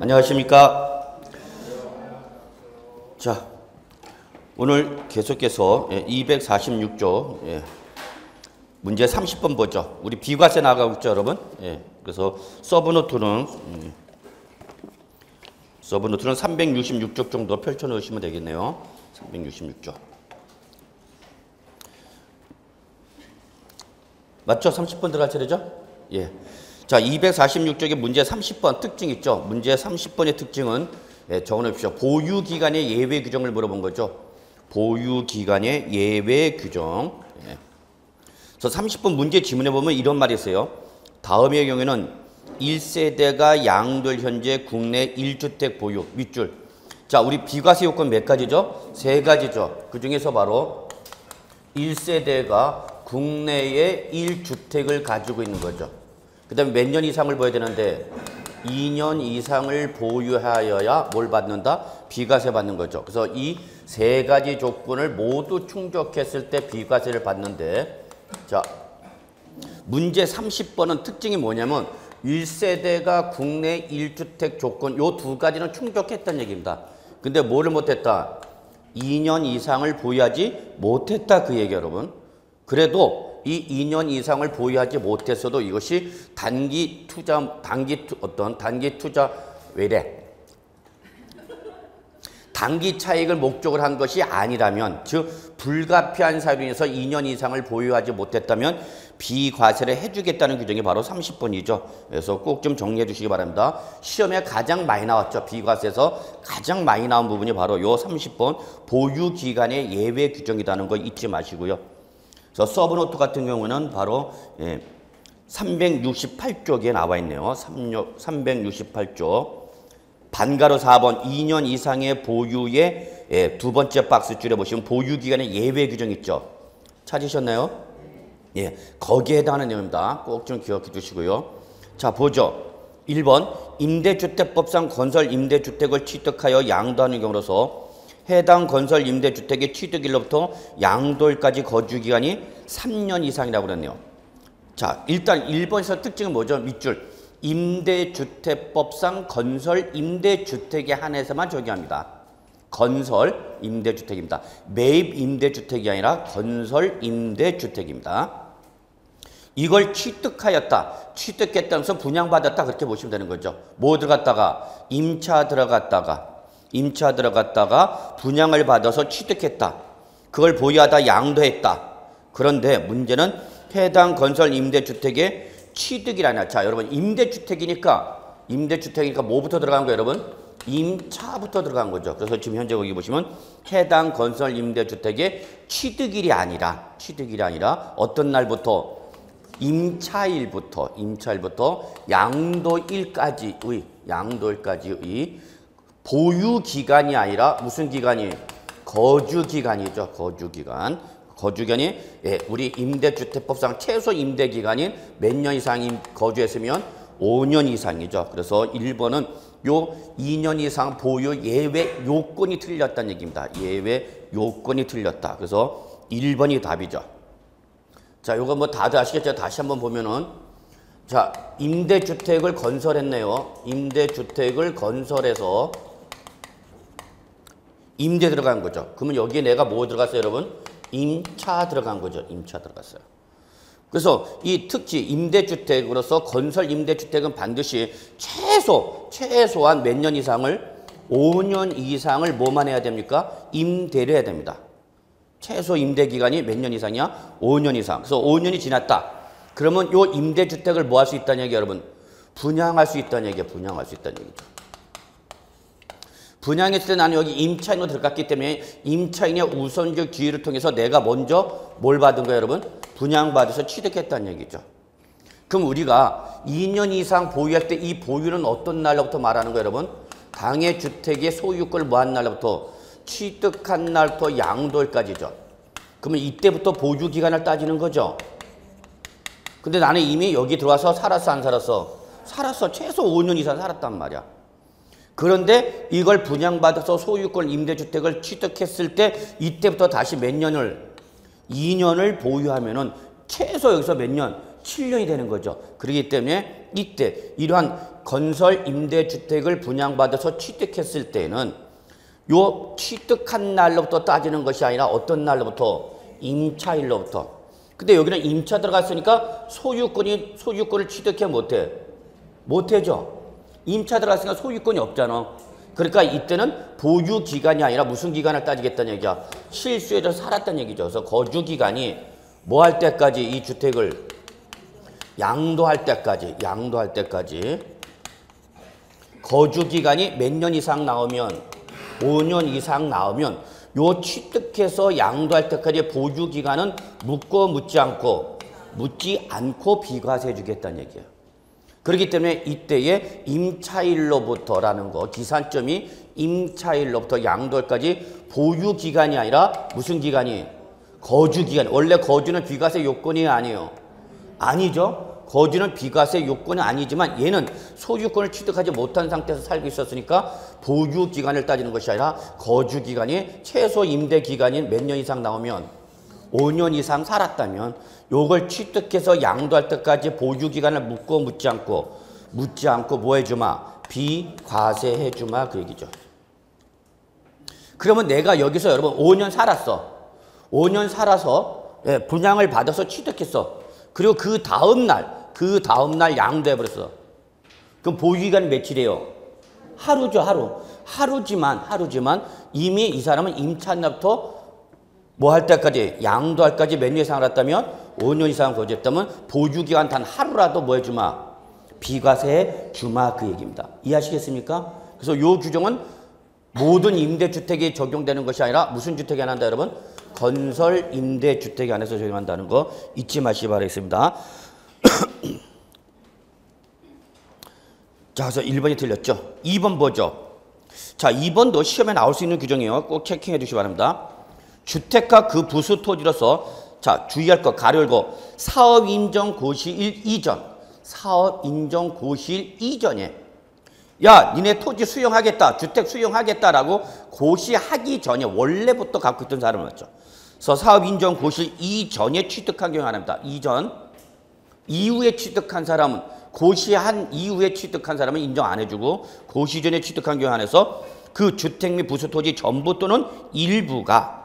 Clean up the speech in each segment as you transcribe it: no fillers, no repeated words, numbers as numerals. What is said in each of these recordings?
안녕하십니까. 자, 오늘 계속해서 246조 문제 30번 보죠. 우리 비과세 나가고 있죠, 여러분. 그래서 서브노트는 366쪽 정도 펼쳐 놓으시면 되겠네요. 366쪽. 맞죠? 30번 들어갈 차례죠? 예. 자, 246쪽의 문제 30번 특징 있죠? 문제 30번의 특징은 적어놓으십시오. 보유기간의 예외 규정을 물어본 거죠. 보유기간의 예외 규정. 그래서 30번 문제 지문에 보면 이런 말이 있어요. 다음의 경우에는 1세대가 양도일 현재 국내 1주택 보유 밑줄. 자, 우리 비과세 요건 몇 가지죠? 세 가지죠. 그 중에서 바로 1세대가 국내에 1주택을 가지고 있는 거죠. 그 다음에 몇 년 이상을 보여야 되는데 2년 이상을 보유하여야 뭘 받는다? 비과세 받는 거죠. 그래서 이 세 가지 조건을 모두 충족했을 때 비과세를 받는데, 자, 문제 30번은 특징이 뭐냐면 1세대가 국내 1주택 조건 요 두 가지는 충족했다는 얘기입니다. 근데 뭐를 못했다? 2년 이상을 보유하지 못했다 그 얘기 여러분. 그래도 이 2년 이상을 보유하지 못했어도 이것이 단기 투자 외래 단기 차익을 목적으로 한 것이 아니라면, 즉 불가피한 사유로 인해서 2년 이상을 보유하지 못했다면 비과세를 해주겠다는 규정이 바로 30번이죠. 그래서 꼭 좀 정리해 주시기 바랍니다. 시험에 가장 많이 나왔죠. 비과세에서 가장 많이 나온 부분이 바로 요 30번 보유기간의 예외 규정이라는 거 잊지 마시고요. 그래서 서브노트 같은 경우는 바로 368쪽에 나와 있네요. 368쪽. 반가로 4번 2년 이상의 보유의 두 번째 박스 줄에 보시면 보유기간의 예외 규정 있죠. 찾으셨나요? 예, 거기에 해당하는 내용입니다. 꼭 좀 기억해 주시고요. 자, 보죠. 1번 임대주택법상 건설 임대주택을 취득하여 양도하는 경우로서 해당 건설 임대주택의 취득일로부터 양도일까지 거주기간이 3년 이상이라고 그랬네요. 자, 일단 1번에서 특징은 뭐죠? 밑줄. 임대주택법상 건설 임대주택에 한해서만 적용합니다. 건설 임대주택입니다. 매입 임대주택이 아니라 건설 임대주택입니다. 이걸 취득하였다. 취득했다면서 분양받았다. 그렇게 보시면 되는 거죠. 뭐 들어갔다가? 임차 들어갔다가 분양을 받아서 취득했다. 그걸 보유하다 양도했다. 그런데 문제는 해당 건설 임대주택의 취득이라냐. 자, 여러분 임대주택이니까 뭐부터 들어간 거예요, 여러분? 임차부터 들어간 거죠. 그래서 지금 현재 거기 보시면 해당 건설 임대주택의 취득일이 아니라 어떤 날부터? 임차일부터 양도일까지의 보유기간이 아니라 무슨 기간이? 거주기간이죠. 거주기간이 우리 임대주택법상 최소 임대기간인 몇 년 이상 거주했으면 5년 이상이죠. 그래서 1번은 요 2년 이상 보유 예외 요건이 틀렸다는 얘기입니다. 예외 요건이 틀렸다. 그래서 1번이 답이죠. 자, 요거 뭐 다들 아시겠죠? 다시 한번 보면은, 자, 임대주택을 건설했네요. 임대주택을 건설해서 임대 들어간 거죠. 그러면 여기에 내가 뭐 들어갔어요, 여러분? 임차 들어간 거죠. 임차 들어갔어요. 그래서 이 특히 임대주택으로서 건설 임대주택은 반드시 최소한 몇 년 이상을 5년 이상을 뭐만 해야 됩니까? 임대를 해야 됩니다. 최소 임대기간이 몇 년 이상이야? 5년 이상. 그래서 5년이 지났다. 그러면 요 임대주택을 뭐 할 수 있다는 얘기 여러분? 분양할 수 있다는 얘기죠. 분양했을 때 나는 여기 임차인으로 들어갔기 때문에 임차인의 우선적 지위를 통해서 내가 먼저 뭘 받은 거예요, 여러분? 분양받아서 취득했다는 얘기죠. 그럼 우리가 2년 이상 보유할 때 이 보유는 어떤 날로부터 말하는 거예요, 여러분? 당해 주택의 소유권을 뭐 한 날로부터? 취득한 날부터 양도일까지죠. 그러면 이때부터 보유 기간을 따지는 거죠. 근데 나는 이미 여기 들어와서 살았어, 안 살았어? 살았어. 최소 5년 이상 살았단 말이야. 그런데 이걸 분양받아서 소유권 임대주택을 취득했을 때 이때부터 다시 몇 년을? 2년을 보유하면은 최소 여기서 몇 년? 7년이 되는 거죠. 그렇기 때문에 이때 이러한 건설 임대주택을 분양받아서 취득했을 때는 요 취득한 날로부터 따지는 것이 아니라 어떤 날로부터? 임차일로부터. 근데 여기는 임차 들어갔으니까 소유권을 취득해 못해? 못해죠. 임차 들어갔으니까 소유권이 없잖아. 그러니까 이때는 보유 기간이 아니라 무슨 기간을 따지겠다는 얘기야? 실수에서 살았다는 얘기죠. 그래서 거주 기간이 뭐 할 때까지 이 주택을 양도할 때까지 거주 기간이 몇 년 이상 나오면 5년 이상 나오면 요 취득해서 양도할 때까지 보유 기간은 묻지 않고 비과세 주겠다는 얘기예요. 그렇기 때문에 이때의 임차일로부터라는 거, 기산점이 임차일로부터 양도일까지 보유 기간이 아니라 무슨 기간이? 거주 기간. 원래 거주는 비과세 요건이 아니에요. 아니죠. 거주는 비과세 요건은 아니지만 얘는 소유권을 취득하지 못한 상태에서 살고 있었으니까 보유 기간을 따지는 것이 아니라 거주 기간이 최소 임대 기간이 몇 년 이상 나오면 5년 이상 살았다면 요걸 취득해서 양도할 때까지 보유 기간을 묻지 않고 뭐 해주마? 비과세 해주마 그 얘기죠. 그러면 내가 여기서 여러분 5년 살았어. 5년 살아서 분양을 받아서 취득했어. 그리고 그 다음 날 양도해버렸어. 그럼 보유기간이 며칠이에요? 하루죠, 하루. 하루지만 이미 이 사람은 임차 날부터 뭐 할 때까지? 양도할 때까지 몇 년 이상 살았다면? 5년 이상 거주했다면 보유기간 단 하루라도 뭐 해주마? 비과세 주마 그 얘기입니다. 이해하시겠습니까? 그래서 요 규정은 모든 임대주택에 적용되는 것이 아니라 무슨 주택에 한다 여러분? 건설 임대주택에 한해서 적용한다는 거 잊지 마시기 바라겠습니다. 자, 그래서 1번이 틀렸죠. 2번 보죠. 자, 2번도 시험에 나올 수 있는 규정이에요. 꼭 체킹해 주시기 바랍니다. 주택과 그 부수 토지로서 자, 주의할 것 가로 열고 사업 인정 고시일 이전에 야, 니네 토지 수용하겠다, 주택 수용하겠다라고 고시하기 전에 원래부터 갖고 있던 사람을 맞죠. 그래서 사업 인정 고시 이전에 취득한 경우에 한합니다. 이후에 취득한 사람은 고시한 이후에 취득한 사람은 인정 안 해주고 고시 전에 취득한 경우에 한해서 그 주택 및 부수 토지 전부 또는 일부가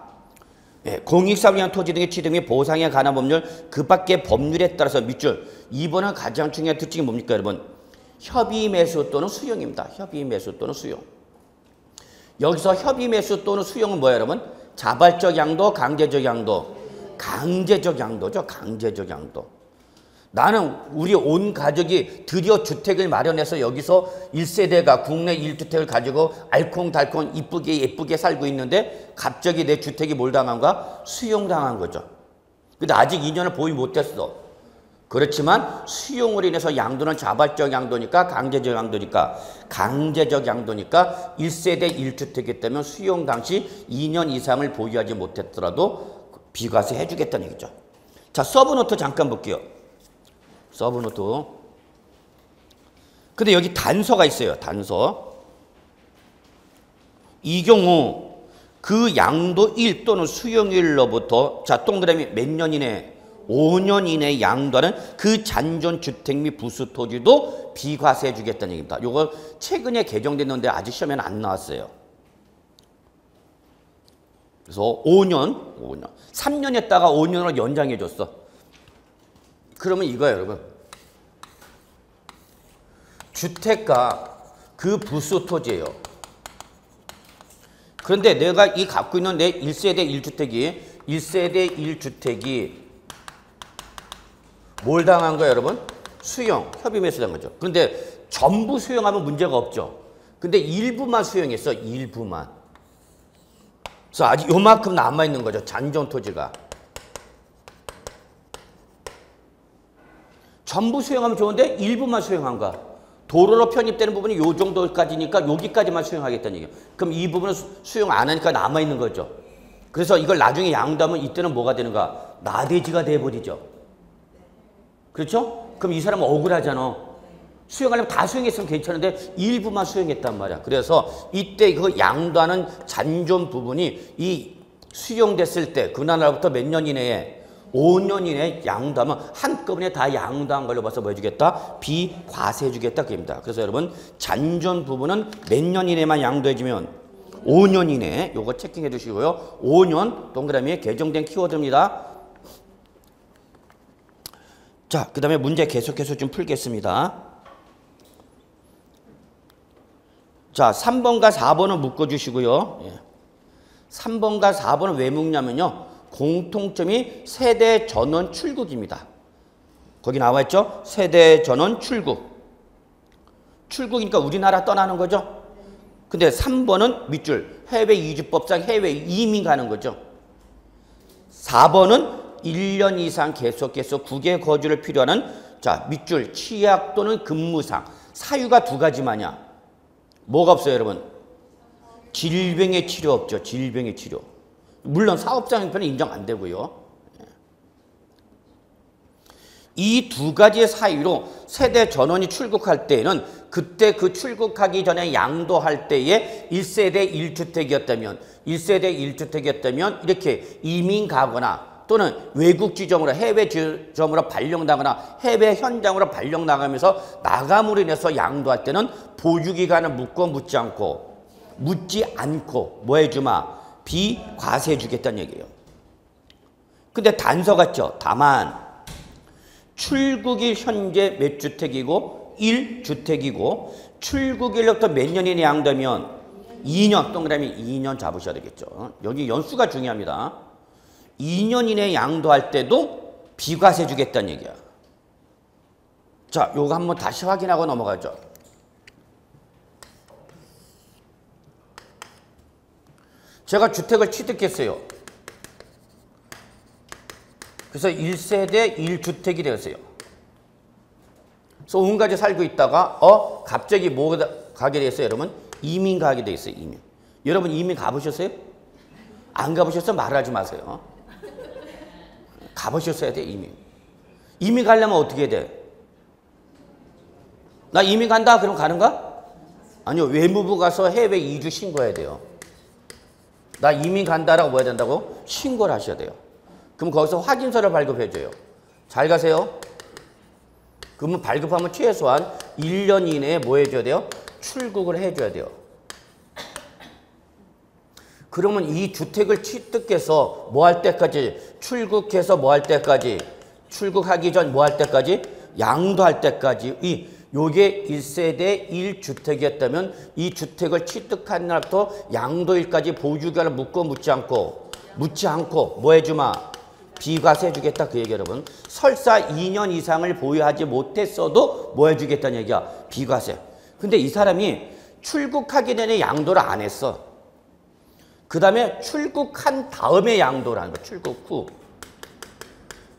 공익사업을 위한 토지 등의 취득 및 보상에 관한 법률 그 밖의 법률에 따라서 밑줄 2번은 가장 중요한 특징이 뭡니까 여러분? 협의 매수 또는 수용입니다. 협의 매수 또는 수용. 여기서 협의 매수 또는 수용은 뭐예요 여러분? 자발적 양도, 강제적 양도. 강제적 양도죠. 강제적 양도. 나는 우리 온 가족이 드디어 주택을 마련해서 여기서 1세대가 국내 1주택을 가지고 알콩달콩 예쁘게 살고 있는데 갑자기 내 주택이 뭘 당한가? 수용당한 거죠. 근데 아직 2년을 보유 못했어. 그렇지만 수용으로 인해서 양도는 자발적 양도니까 강제적 양도니까 1세대 1주택이기 때문에 수용 당시 2년 이상을 보유하지 못했더라도 비과세 해주겠다는 얘기죠. 자, 서브노트 잠깐 볼게요. 서브노트. 근데 여기 단서가 있어요. 단서. 이 경우 그 양도일 또는 수용일로부터 자 동그라미 몇 년 이내 5년 이내에 양도하는 그 잔존 주택 및 부수 토지도 비과세해 주겠다는 얘기입니다. 요거 최근에 개정됐는데 아직 시험에는 안 나왔어요. 그래서 5년 3년 했다가 5년으로 연장해 줬어. 그러면 이거예요, 여러분. 주택과 그 부수 토지예요. 그런데 내가 이 갖고 있는 내 1세대 1주택이 뭘 당한 거예요, 여러분? 수용, 협의 매수된 거죠. 그런데 전부 수용하면 문제가 없죠. 근데 일부만 수용했어, 일부만. 그래서 아직 요만큼 남아있는 거죠, 잔존 토지가. 전부 수용하면 좋은데 일부만 수용한 거야. 도로로 편입되는 부분이 요 정도까지니까 여기까지만 수용하겠다는 얘기예요. 그럼 이 부분은 수용 안 하니까 남아있는 거죠. 그래서 이걸 나중에 양도하면 이때는 뭐가 되는가? 나대지가 돼버리죠. 그렇죠? 그럼 이 사람은 억울하잖아. 수용하려면 다 수용했으면 괜찮은데 일부만 수용했단 말이야. 그래서 이때 그 양도하는 잔존 부분이 이 수용됐을 때 그날부터 몇 년 이내에 5년 이내에 양도하면 한꺼번에 다 양도한 걸로 봐서 뭐 해주겠다? 비과세해 주겠다 그입니다. 그래서 여러분 잔존 부분은 몇 년 이내만 양도해주면 5년 이내 요거 체킹해 주시고요. 5년 동그라미에 개정된 키워드입니다. 자, 그 다음에 문제 계속해서 좀 풀겠습니다. 자, 3번과 4번은 묶어주시고요. 3번과 4번은 왜 묶냐면요. 공통점이 세대 전원 출국입니다. 거기 나와 있죠? 세대 전원 출국. 출국이니까 우리나라 떠나는 거죠. 근데 3번은 밑줄 해외 이주법상 해외 이민 가는 거죠. 4번은 1년 이상 계속해서 국외 거주를 필요하는 자 밑줄 취약 또는 근무상 사유가 두 가지만이야. 뭐가 없어요 여러분? 질병의 치료 없죠. 질병의 치료. 물론 사업장 형편은 인정 안 되고요. 이 두 가지의 사유로 세대 전원이 출국할 때에는 그때 그 출국하기 전에 양도할 때에 1세대 1주택이었다면 1세대 1주택이었다면 이렇게 이민 가거나 또는 외국 지점으로 해외 지점으로 발령나거나 해외 현장으로 발령나가면서 나감으로 인해서 양도할 때는 보유기간을 묻지 않고 뭐 해주마? 비과세해 주겠다는 얘기예요. 근데 단서 같죠? 다만 출국일 현재 몇 주택이고 1주택이고 출국일로부터 몇 년이나 양도하면 2년 동그라미 2년 잡으셔야 되겠죠. 여기 연수가 중요합니다. 2년 이내에 양도할 때도 비과세 주겠다는 얘기야. 자, 요거 한번 다시 확인하고 넘어가죠. 제가 주택을 취득했어요. 그래서 1세대 1주택이 되었어요. 그래서 온 가지 살고 있다가 갑자기 뭐가 가게 됐어요, 여러분? 이민 가게 돼 있어요, 이민. 여러분 이민 가보셨어요? 안 가보셨어? 말하지 마세요. 가보셨어야 돼, 이민. 이민 가려면 어떻게 해야 돼? 나 이민 간다? 그럼 가는가? 아니요, 외무부 가서 해외 이주 신고해야 돼요. 나 이민 간다라고 뭐 해야 된다고? 신고를 하셔야 돼요. 그럼 거기서 확인서를 발급해줘요. 잘 가세요. 그러면 발급하면 최소한 1년 이내에 뭐 해줘야 돼요? 출국을 해줘야 돼요. 그러면 이 주택을 취득해서 뭐 할 때까지 출국해서 뭐 할 때까지 출국하기 전 뭐 할 때까지 양도할 때까지 요게 1세대 1주택이었다면 이 주택을 취득한 날부터 양도일까지 보유기간을 묻지 않고 뭐 해주마? 비과세 해주겠다 그 얘기 여러분. 설사 2년 이상을 보유하지 못했어도 뭐 해주겠다는 얘기야? 비과세. 근데 이 사람이 출국하기 전에 양도를 안 했어. 그 다음에 출국한 다음에 양도를 하는 거야. 출국 후.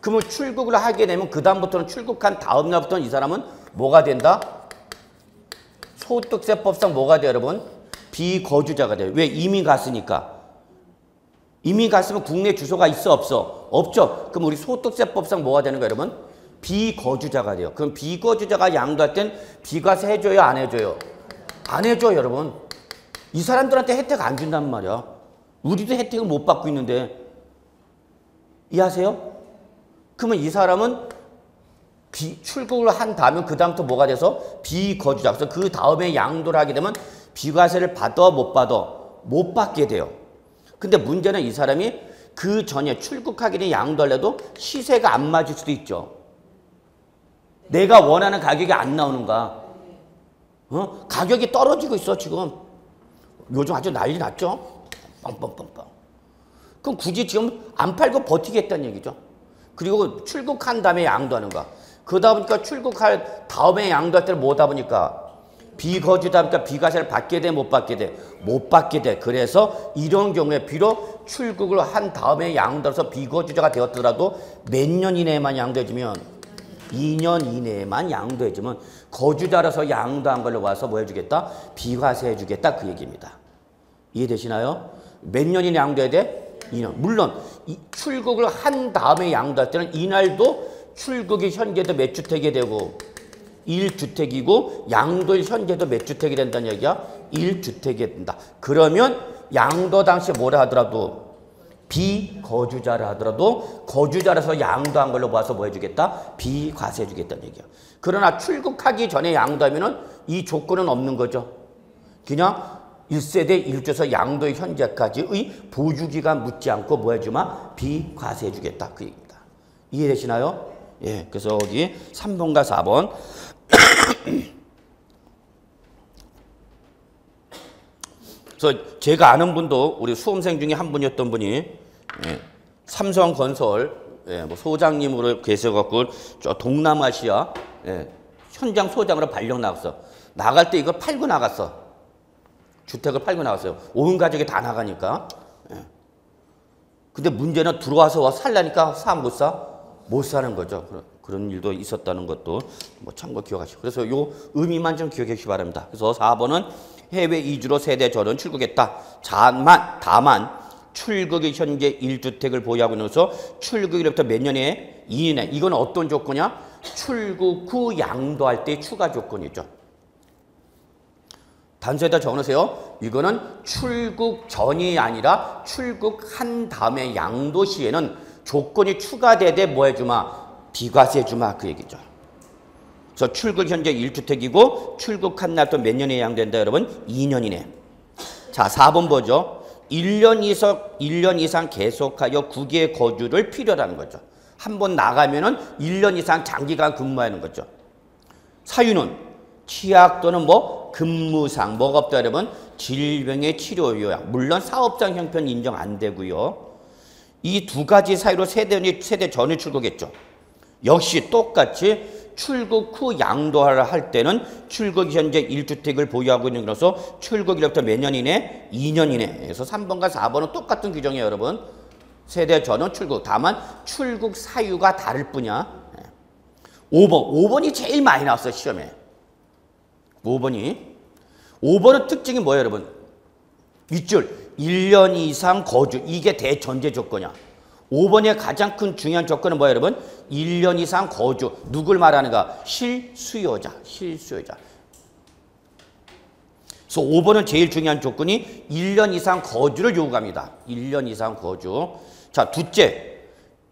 그러면 출국을 하게 되면 그 다음부터는 출국한 다음 날부터는 이 사람은 뭐가 된다? 소득세법상 뭐가 돼 여러분? 비거주자가 돼요. 왜? 이민 갔으니까. 이민 갔으면 국내 주소가 있어 없어? 없죠. 그럼 우리 소득세법상 뭐가 되는 거예요 여러분? 비거주자가 돼요. 그럼 비거주자가 양도할 땐 비과세 해줘요 안 해줘요? 안 해줘요 여러분. 이 사람들한테 혜택 안 준단 말이야. 우리도 혜택을 못 받고 있는데. 이해하세요? 그러면 이 사람은 출국을 한 다음에 그 다음부터 뭐가 돼서 비거주자. 그래서 그 다음에 양도를 하게 되면 비과세를 받아 못 받아? 못 받게 돼요. 근데 문제는 이 사람이 그 전에 출국하기 전에 양도하려도 시세가 안 맞을 수도 있죠. 내가 원하는 가격이 안 나오는가? 가격이 떨어지고 있어 지금. 요즘 아주 난리 났죠? 빵빵빵빵. 그럼 굳이 지금 안 팔고 버티겠다는 얘기죠. 그리고 출국한 다음에 양도하는가. 그러다 보니까 출국할 다음에 양도할 때는 뭐다 보니까 비거주다 보니까 비과세를 받게 돼? 못 받게 돼? 못 받게 돼. 그래서 이런 경우에 비록 출국을 한 다음에 양도해서 비거주자가 되었더라도 몇 년 이내에만 양도해주면 2년 이내에만 양도해주면 거주자라서 양도한 걸로 와서 뭐 해주겠다? 비과세 해주겠다 그 얘기입니다. 이해되시나요? 몇 년이나 양도해야 돼? 2년. 물론 출국을 한 다음에 양도할 때는 이날도 출국이 현재도 몇 주택이 되고 1주택이고 양도일 현재도 몇 주택이 된다는 얘기야? 1주택이 된다. 그러면 양도 당시 뭐라 하더라도 비거주자라 하더라도 거주자라서 양도한 걸로 봐서 뭐 해주겠다? 비과세해 주겠다는 얘기야. 그러나 출국하기 전에 양도하면은 이 조건은 없는 거죠. 그냥 1세대 1조에서 양도의 현재까지의 보유기간 묻지 않고 뭐 해주마? 비과세해 주겠다. 그 얘기입니다. 이해되시나요? 예. 그래서 여기 3번과 4번. 그래서 제가 아는 분도 우리 수험생 중에 한 분이었던 분이 예, 삼성건설 뭐 소장님으로 계셔갖고 저 동남아시아 현장 소장으로 발령 나갔어. 나갈 때 이걸 팔고 나갔어. 주택을 팔고 나갔어요. 온 가족이 다 나가니까. 근데 문제는 들어와서 살라니까 사 못 사? 못 사는 거죠. 그런 일도 있었다는 것도 뭐 참고 기억하시고. 그래서 요 의미만 좀 기억해 주시기 바랍니다. 그래서 4번은 해외 이주로 세대 전원 출국했다. 다만 출국이 현재 1주택을 보유하고 있어서 출국일부터 몇 년에 2년에 이건 어떤 조건이야? 출국 후 양도할 때 추가 조건이죠. 단서에다 적어놓으세요. 이거는 출국 전이 아니라 출국한 다음에 양도 시에는 조건이 추가되되 뭐 해주마? 비과세 해주마. 그 얘기죠. 그래서 출국 현재 1주택이고 출국한 날부터 몇 년에 양도된다 여러분? 2년이네. 자, 4번 보죠. 1년 이상 계속하여 국외 거주를 필요로 하는 거죠. 한번 나가면은 1년 이상 장기간 근무하는 거죠. 사유는 취약 또는 뭐 근무상 뭐가 없다 여러분? 질병의 치료 요약. 물론 사업장 형편 인정 안 되고요. 이 두 가지 사유로 세대 전에 출국했죠. 역시 똑같이 출국 후 양도를 할 때는 출국 현재 1주택을 보유하고 있는 거라서 출국일부터 몇 년 이내? 2년 이내. 그래서 3번과 4번은 똑같은 규정이에요, 여러분. 세대 전원 출국. 다만 출국 사유가 다를 뿐이야. 5번이 제일 많이 나왔어요, 시험에. 5번은 특징이 뭐예요, 여러분? 윗줄 1년 이상 거주. 이게 대전제 조건이야. 5번의 가장 큰 중요한 조건은 뭐예요, 여러분? 1년 이상 거주. 누굴 말하는가? 실수요자. 그래서 5번은 제일 중요한 조건이 1년 이상 거주를 요구합니다. 1년 이상 거주. 자, 둘째.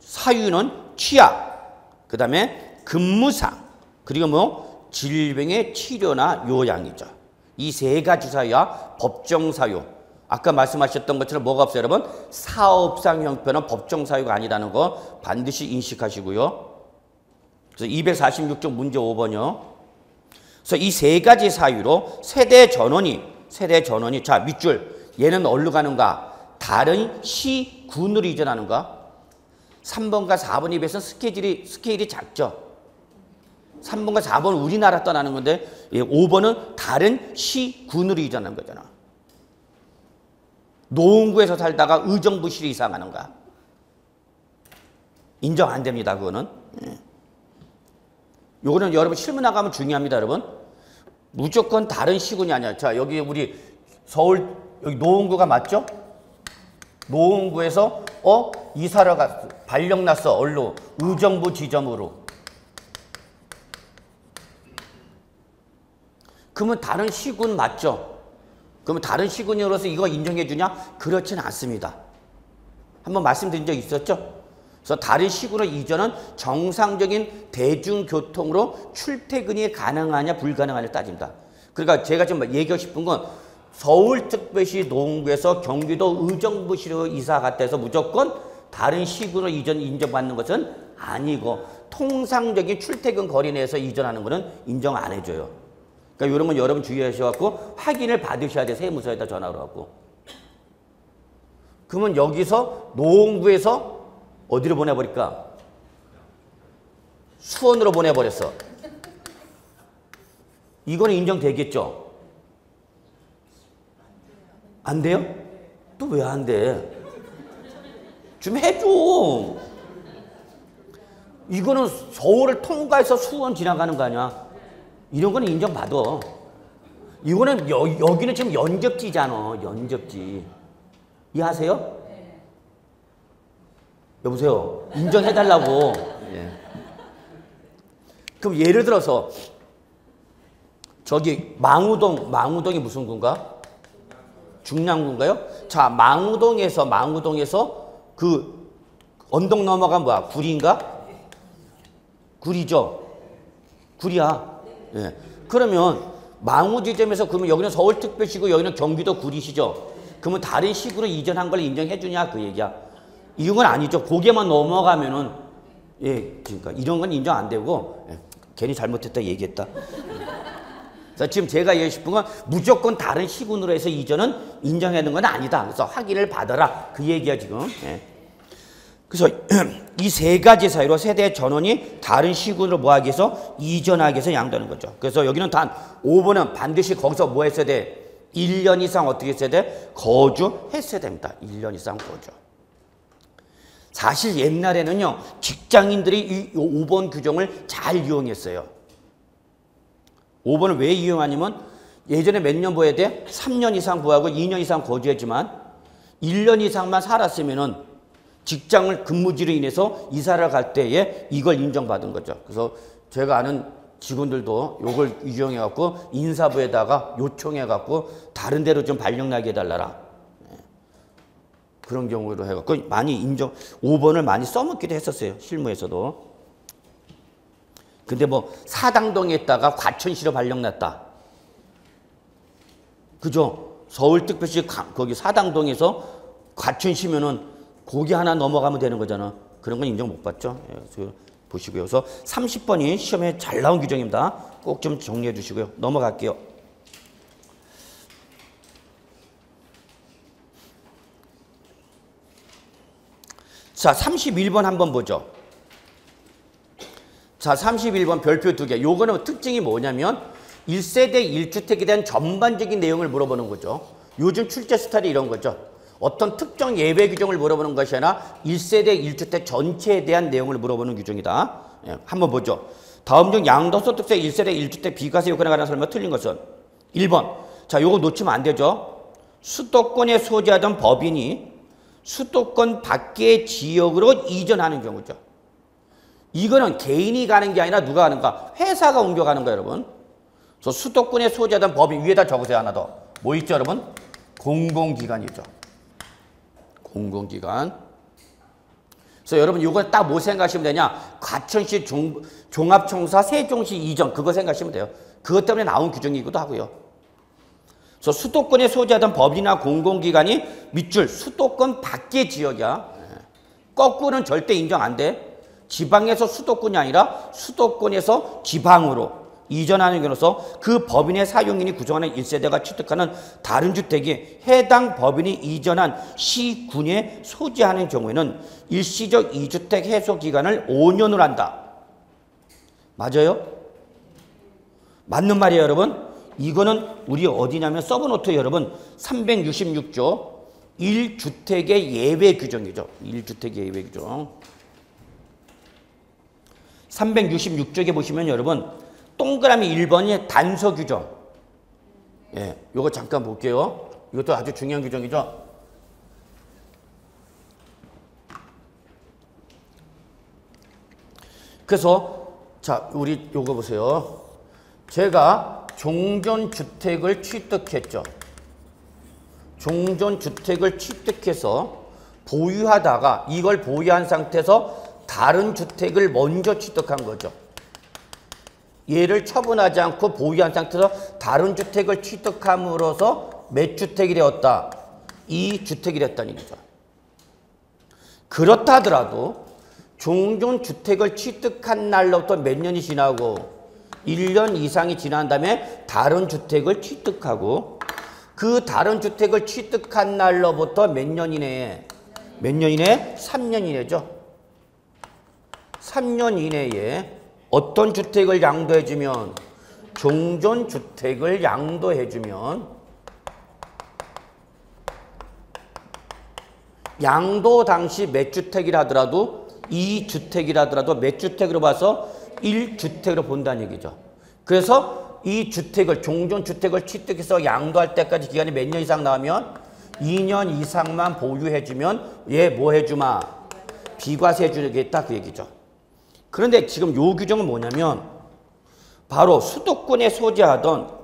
사유는 취약. 그 다음에 근무상. 그리고 뭐? 질병의 치료나 요양이죠. 이 세 가지 사유와 법정 사유. 아까 말씀하셨던 것처럼 뭐가 없어요, 여러분? 사업상 형편은 법정 사유가 아니라는 거 반드시 인식하시고요. 그래서 246쪽 문제 5번이요. 그래서 이 세 가지 사유로 세대 전원이 자, 밑줄 얘는 어디로 가는가? 다른 시군으로 이전하는가? 3번과 4번에 비해서 스케일이 작죠. 3번과 4번은 우리나라 떠나는 건데 5번은 다른 시군으로 이전하는 거잖아. 노원구에서 살다가 의정부시로 이사가는가? 인정 안 됩니다, 그거는. 요거는 여러분 실무 나가면 중요합니다, 여러분. 무조건 다른 시군이 아니야. 자, 여기 우리 서울, 여기 노원구가 맞죠? 노원구에서, 이사를 갔어. 발령 났어, 얼로. 의정부 지점으로. 그러면 다른 시군 맞죠? 그러면 다른 시군으로서 이거 인정해 주냐? 그렇지는 않습니다. 한번 말씀드린 적 있었죠? 그래서 다른 시군으로 이전은 정상적인 대중교통으로 출퇴근이 가능하냐 불가능하냐를 따집니다. 그러니까 제가 지금 얘기하고 싶은 건 서울특별시 노원구에서 경기도 의정부시로 이사 갔다 해서 무조건 다른 시군으로 이전 인정받는 것은 아니고 통상적인 출퇴근 거리 내에서 이전하는 것은 인정 안 해줘요. 그러니까 이러면 여러분 주의하셔갖고 확인을 받으셔야 돼. 세무서에다 전화로 갖고. 그러면 여기서 노원구에서 어디로 보내버릴까? 수원으로 보내버렸어. 이거는 인정되겠죠? 안 돼요? 또 왜 안 돼? 좀 해줘. 이거는 서울을 통과해서 수원 지나가는 거 아니야? 이런 거는 인정받아. 이거는 여기는 지금 연접지잖아. 연접지. 이해하세요? 네. 여보세요. 인정해달라고. 예. 그럼 예를 들어서 저기 망우동이 무슨 구인가? 중랑구인가요? 자, 망우동에서 그 언덕 넘어가 뭐야? 구리인가? 구리죠. 구리야. 예. 그러면 망우 지점에서 그러면 여기는 서울특별시고 여기는 경기도 구리시죠. 그러면 다른 시구로 이전한 걸 인정해 주냐 그 얘기야. 이건 아니죠. 고개만 넘어가면은 예, 그러니까 이런 건 인정 안 되고 예, 괜히 잘못했다 얘기했다. 그래서 지금 제가 얘기하고 싶은 건 무조건 다른 시군으로 해서 이전은 인정하는 건 아니다. 그래서 확인을 받아라 그 얘기야 지금. 예. 그래서 이 세 가지 사이로 세대 전원이 다른 시군으로 뭐 하기 위해서 이전하기 위해서 양도하는 거죠. 그래서 여기는 단 5번은 반드시 거기서 뭐 했어야 돼? 1년 이상 어떻게 했어야 돼? 거주했어야 됩니다. 1년 이상 거주. 사실 옛날에는요. 직장인들이 이 5번 규정을 잘 이용했어요. 5번을 왜 이용하냐면 예전에 몇 년 보여야 돼? 3년 이상 부하고 2년 이상 거주했지만 1년 이상만 살았으면은 직장을 근무지로 인해서 이사를 갈 때에 이걸 인정받은 거죠. 그래서 제가 아는 직원들도 이걸 이용해갖고 인사부에다가 요청해갖고 다른 데로 좀 발령나게 해달라라. 그런 경우로 해갖고 많이 인정, 5번을 많이 써먹기도 했었어요. 실무에서도. 근데 뭐 사당동에 있다가 과천시로 발령났다. 그죠? 서울특별시 거기 사당동에서 과천시면은 거기 하나 넘어가면 되는 거잖아. 그런 건 인정 못 받죠. 예, 보시고요. 그래서 30번이 시험에 잘 나온 규정입니다. 꼭 좀 정리해 주시고요. 넘어갈게요. 자, 31번 한번 보죠. 자, 31번 별표 2개. 요거는 특징이 뭐냐면 1세대 1주택에 대한 전반적인 내용을 물어보는 거죠. 요즘 출제 스타일이 이런 거죠. 어떤 특정 예외 규정을 물어보는 것이 아니라 1세대 1주택 전체에 대한 내용을 물어보는 규정이다. 예, 한번 보죠. 다음 중 양도소득세 1세대 1주택 비과세 요건에 관한 설명 틀린 것은 1번. 자, 요거 놓치면 안 되죠. 수도권에 소재하던 법인이 수도권 밖의 지역으로 이전하는 경우죠. 이거는 개인이 가는 게 아니라 누가 가는가? 회사가 옮겨가는 거예요, 여러분. 그래서 수도권에 소재하던 법인 위에다 적으세요, 하나 더. 뭐 있죠, 여러분? 공공기관이죠. 공공기관. 그래서 여러분 이거 딱 뭐 생각하시면 되냐? 과천시 종합청사 세종시 이전 그거 생각하시면 돼요. 그것 때문에 나온 규정이기도 하고요. 그래서 수도권에 소재하던 법이나 공공기관이 밑줄 수도권 밖의 지역이야. 거꾸로는 절대 인정 안 돼. 지방에서 수도권이 아니라 수도권에서 지방으로 이전하는 경우로서 그 법인의 사용인이 구성하는 1세대가 취득하는 다른 주택이 해당 법인이 이전한 시군에 소재하는 경우에는 일시적 2주택 해소 기간을 5년으로 한다. 맞아요? 맞는 말이에요, 여러분. 이거는 우리 어디냐면 서브노트 여러분 366조 1주택의 예외 규정이죠. 1주택의 예외 규정. 366쪽에 보시면 여러분 동그라미 1번이 단서 규정. 예, 요거 잠깐 볼게요. 이것도 아주 중요한 규정이죠. 그래서 자, 우리 요거 보세요. 제가 종전주택을 취득했죠. 종전주택을 취득해서 보유하다가 이걸 보유한 상태에서 다른 주택을 먼저 취득한 거죠. 얘를 처분하지 않고 보유한 상태에서 다른 주택을 취득함으로써 몇 주택이 되었다? 2주택이 됐다는 얘기죠. 그렇다 하더라도 종전주택을 취득한 날로부터 몇 년이 지나고 1년 이상이 지난 다음에 다른 주택을 취득하고 그 다른 주택을 취득한 날로부터 몇 년 이내에 3년 이내죠. 3년 이내에 어떤 주택을 양도해주면 종전주택을 양도해주면 양도 당시 몇 주택이라 하더라도 2주택이라 하더라도 몇 주택으로 봐서 1주택으로 본다는 얘기죠. 그래서 이 주택을 종전주택을 취득해서 양도할 때까지 기간이 몇 년 이상 나오면 2년 이상만 보유해주면 얘 뭐 해주마? 비과세 해주겠다 그 얘기죠. 그런데 지금 요 규정은 뭐냐면 바로 수도권에 소재하던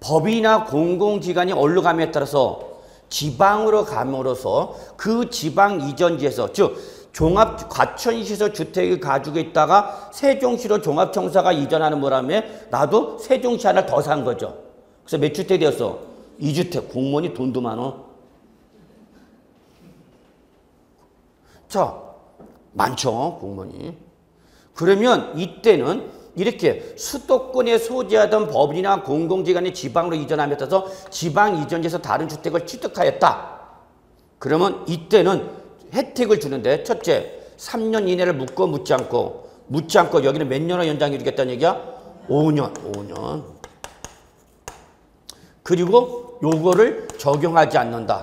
법이나 공공기관이 어디로 가냐에 따라서 지방으로 감으로써 그 지방 이전지에서 즉 종합 과천시에서 주택을 가지고 있다가 세종시로 종합청사가 이전하는 바람에 나도 세종시 하나 더 산 거죠. 그래서 몇 주택 되었어? 2주택. 공무원이 돈도 많어. 자, 많죠, 공무원이. 그러면 이때는 이렇게 수도권에 소재하던 법인이나 공공기관이 지방으로 이전함에 따라서 지방 이전지에서 다른 주택을 취득하였다. 그러면 이때는 혜택을 주는데 첫째, 3년 이내를 묻고 묻지 않고 여기는 몇 년을 연장해 주겠다는 얘기야? 5년. 그리고 요거를 적용하지 않는다.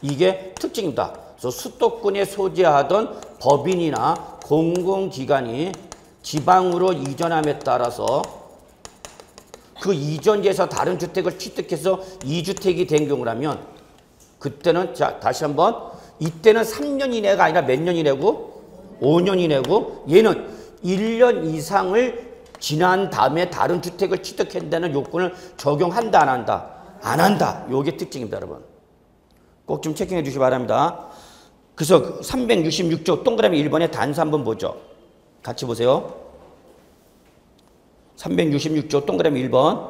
이게 특징입니다. 그래서 수도권에 소재하던 법인이나 공공기관이 지방으로 이전함에 따라서 그 이전지에서 다른 주택을 취득해서 2주택이 된 경우라면 그때는 자 다시 한번 이때는 3년 이내가 아니라 몇 년 이내고 5년 이내고 얘는 1년 이상을 지난 다음에 다른 주택을 취득한다는 요건을 적용한다 안 한다? 안 한다. 요게 특징입니다, 여러분. 꼭 좀 체크해 주시기 바랍니다. 그래서 366조 동그라미 1번의 단수 한번 보죠. 같이 보세요. 366조 동그라미 1번.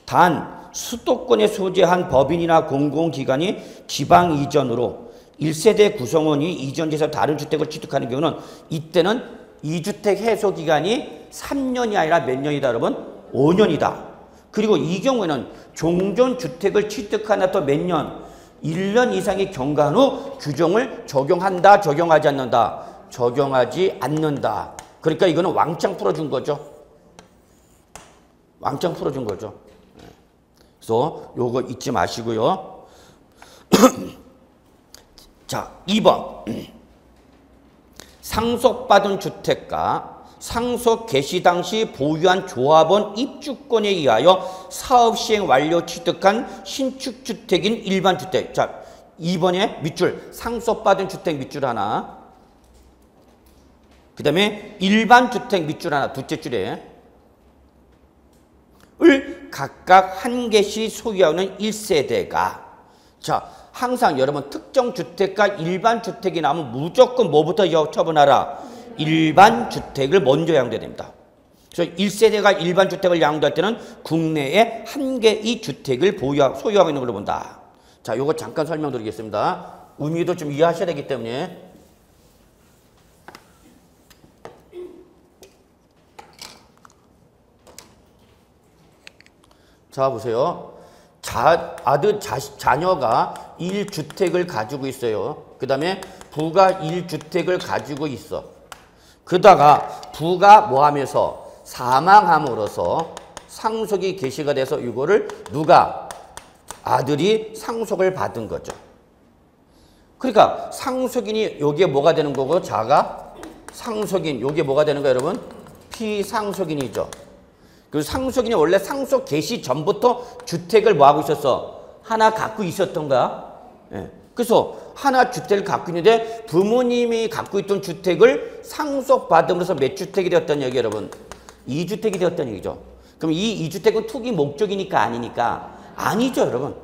단 수도권에 소재한 법인이나 공공기관이 지방 이전으로 1세대 구성원이 이전지에서 다른 주택을 취득하는 경우는 이때는 2주택 해소 기간이 3년이 아니라 몇 년이다, 여러분? 5년이다. 그리고 이 경우에는 종전 주택을 취득하나 또 몇 년? 1년 이상이 경과한 후 규정을 적용한다, 적용하지 않는다? 적용하지 않는다. 그러니까 이거는 왕창 풀어준 거죠. 왕창 풀어준 거죠. 그래서 요거 잊지 마시고요. 자, 2번. 상속받은 주택가, 상속 개시 당시 보유한 조합원 입주권에 의하여 사업 시행 완료 취득한 신축 주택인 일반 주택. 자, 2번에 밑줄 상속받은 주택 밑줄 하나. 그 다음에 일반 주택 밑줄 하나, 둘째 줄에 을 각각 한 개씩 소유하는 1세대가 자, 항상 여러분 특정 주택과 일반 주택이 나오면 무조건 뭐부터 처분하라? 일반 주택을 먼저 양도해야 됩니다. 그래서 1세대가 일반 주택을 양도할 때는 국내에 한 개의 주택을 소유하고 있는 걸로 본다. 자, 요거 잠깐 설명드리겠습니다. 의미도 좀 이해하셔야 되기 때문에. 자, 보세요. 자녀가 1주택을 가지고 있어요. 그 다음에 부가 1주택을 가지고 있어. 그러다가 부가 뭐 하면서 사망함으로써 상속이 개시가 돼서 이거를 누가? 아들이 상속을 받은 거죠. 그러니까 상속인이 여기에 뭐가 되는 거고 자가 상속인 여기에 뭐가 되는 거예요, 여러분? 피상속인이죠. 그 상속인이 원래 상속 개시 전부터 주택을 뭐 하고 있었어? 하나 갖고 있었던가? 예. 그래서 하나 주택을 갖고 있는데 부모님이 갖고 있던 주택을 상속받음으로써 몇 주택이 되었다는 얘기예요, 여러분? 2주택이 되었다는 얘기죠. 그럼 이 2주택은 투기 목적이니까 아니니까? 아니죠, 여러분.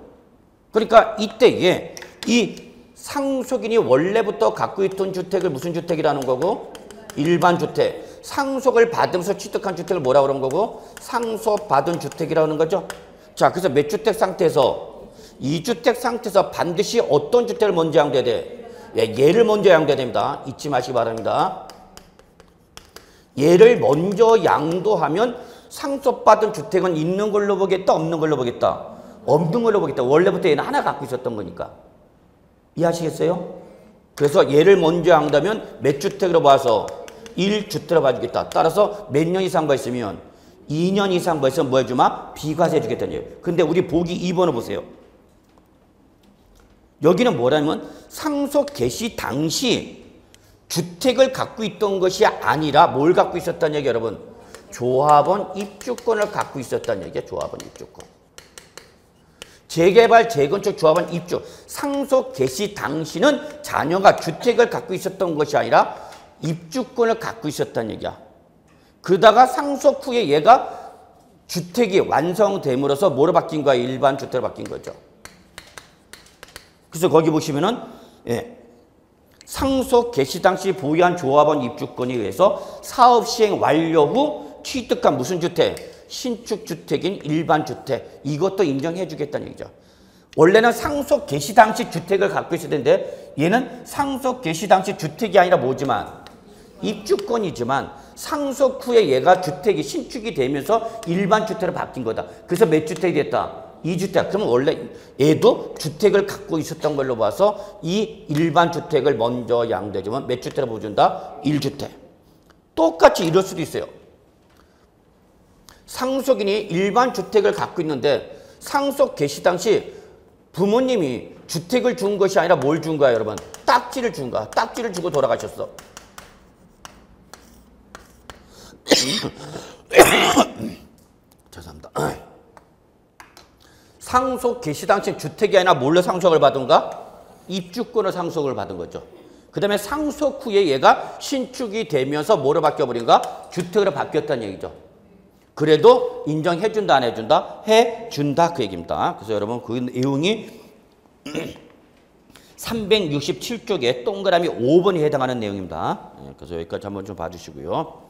그러니까 이때에 이 상속인이 원래부터 갖고 있던 주택을 무슨 주택이라는 거고? 일반 주택. 상속을 받으면서 취득한 주택을 뭐라고 그런 거고? 상속받은 주택이라는 거죠. 자, 그래서 몇 주택 상태에서? 2주택 상태에서 반드시 어떤 주택을 먼저 양도해야 돼? 예, 얘를 먼저 양도해야 됩니다. 잊지 마시기 바랍니다. 얘를 먼저 양도하면 상속받은 주택은 있는 걸로 보겠다, 없는 걸로 보겠다? 없는 걸로 보겠다. 원래부터 얘는 하나 갖고 있었던 거니까. 이해하시겠어요? 그래서 얘를 먼저 양도하면 몇 주택으로 봐서? 1주택으로 봐주겠다. 따라서 몇 년 이상 벌으면 2년 이상 벌으면 뭐 해주마? 비과세 해주겠다는 얘기예요. 근데 우리 보기 2번을 보세요. 여기는 뭐라면 상속 개시 당시 주택을 갖고 있던 것이 아니라 뭘 갖고 있었다는 얘기예요, 여러분? 조합원 입주권을 갖고 있었다는 얘기예요. 조합원 입주권. 재개발, 재건축 조합원 입주. 상속 개시 당시는 자녀가 주택을 갖고 있었던 것이 아니라 입주권을 갖고 있었다는 얘기야. 그러다가 상속 후에 얘가 주택이 완성됨으로써 뭐로 바뀐 거야? 일반 주택으로 바뀐 거죠. 그래서 거기 보시면은 상속 개시 당시 보유한 조합원 입주권에 의해서 사업 시행 완료 후 취득한 무슨 주택? 신축 주택인 일반 주택. 이것도 인정해 주겠다는 얘기죠. 원래는 상속 개시 당시 주택을 갖고 있어야 되는데 얘는 상속 개시 당시 주택이 아니라 뭐지만 입주권이지만 상속 후에 얘가 주택이 신축이 되면서 일반 주택으로 바뀐 거다. 그래서 몇 주택이 됐다? 2주택. 그러면 원래 얘도 주택을 갖고 있었던 걸로 봐서 이 일반 주택을 먼저 양도해주면 몇 주택을 보여준다? 1주택. 똑같이 이럴 수도 있어요. 상속인이 일반 주택을 갖고 있는데 상속 개시 당시 부모님이 주택을 준 것이 아니라 뭘 준 거야, 여러분? 딱지를 준 거야. 딱지를 주고 돌아가셨어. 죄송합니다. 상속 개시 당시 주택이 아니라 뭘로 상속을 받은가? 입주권을 상속을 받은 거죠. 그 다음에 상속 후에 얘가 신축이 되면서 뭐로 바뀌어버린가? 주택으로 바뀌었다는 얘기죠. 그래도 인정해준다 안 해준다? 해준다 그 얘기입니다. 그래서 여러분 그 내용이 367쪽에 동그라미 5번에 해당하는 내용입니다. 그래서 여기까지 한번 좀 봐주시고요.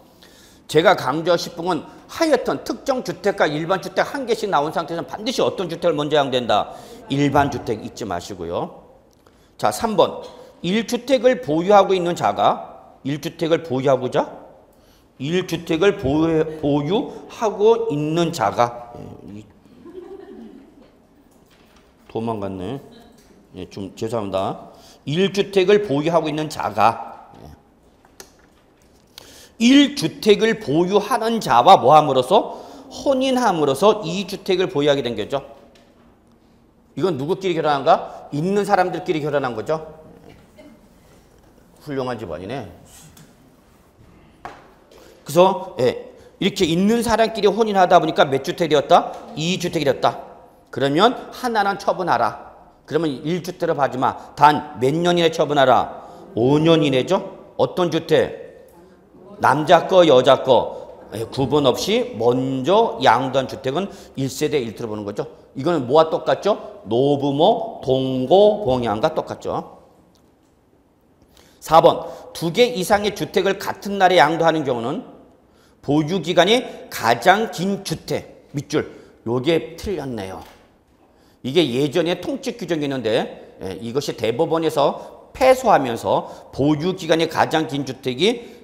제가 강조하고 싶은 건 하여튼 특정 주택과 일반 주택 한 개씩 나온 상태에서는 반드시 어떤 주택을 먼저 양도한다? 일반 주택 잊지 마시고요. 자, 3번. 1주택을 보유하고 있는 자가 1주택을 보유하고자 1주택을 보유하고 있는 자가 도망갔네. 좀 죄송합니다. 1주택을 보유하고 있는 자가 1주택을 보유하는 자와 뭐함으로써? 혼인함으로써 2주택을 보유하게 된 거죠. 이건 누구끼리 결혼한가? 있는 사람들끼리 결혼한 거죠. 훌륭한 집안이네. 그래서 이렇게 있는 사람끼리 혼인하다 보니까 몇 주택이 되었다? 2주택이 되었다. 그러면 하나는 처분하라. 그러면 1주택을 하지마. 단 몇 년 이내 처분하라? 5년 이내죠. 어떤 주택? 남자 거 여자 거 구분 없이 먼저 양도한 주택은 1세대 1투로 보는 거죠. 이거는 뭐와 똑같죠? 노부모 동고 봉양과 똑같죠. 4번. 2개 이상의 주택을 같은 날에 양도하는 경우는 보유기간이 가장 긴 주택 밑줄. 요게 틀렸네요. 이게 예전에 통칙 규정이 있는데 이것이 대법원에서 패소하면서 보유기간이 가장 긴 주택이